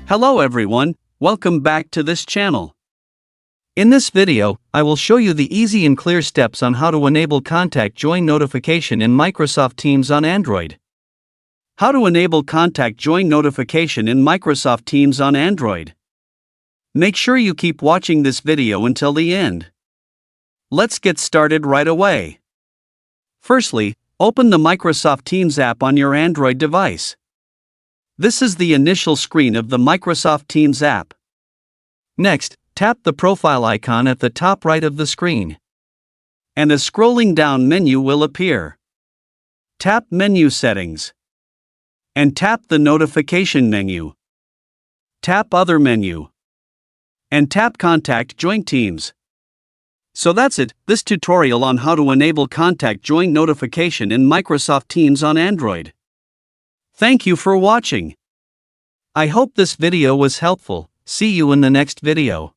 Hello everyone, welcome back to this channel. In this video, I will show you the easy and clear steps on how to enable Contact Join notification in Microsoft Teams on Android. How to enable Contact Join notification in Microsoft Teams on Android. Make sure you keep watching this video until the end. Let's get started right away. Firstly, open the Microsoft Teams app on your Android device. This is the initial screen of the Microsoft Teams app. Next, tap the profile icon at the top right of the screen. And a scrolling down menu will appear. Tap Menu Settings. And tap the Notification menu. Tap Other menu. And tap Contact Join Teams. So that's it, this tutorial on how to enable Contact Join notification in Microsoft Teams on Android. Thank you for watching. I hope this video was helpful. See you in the next video.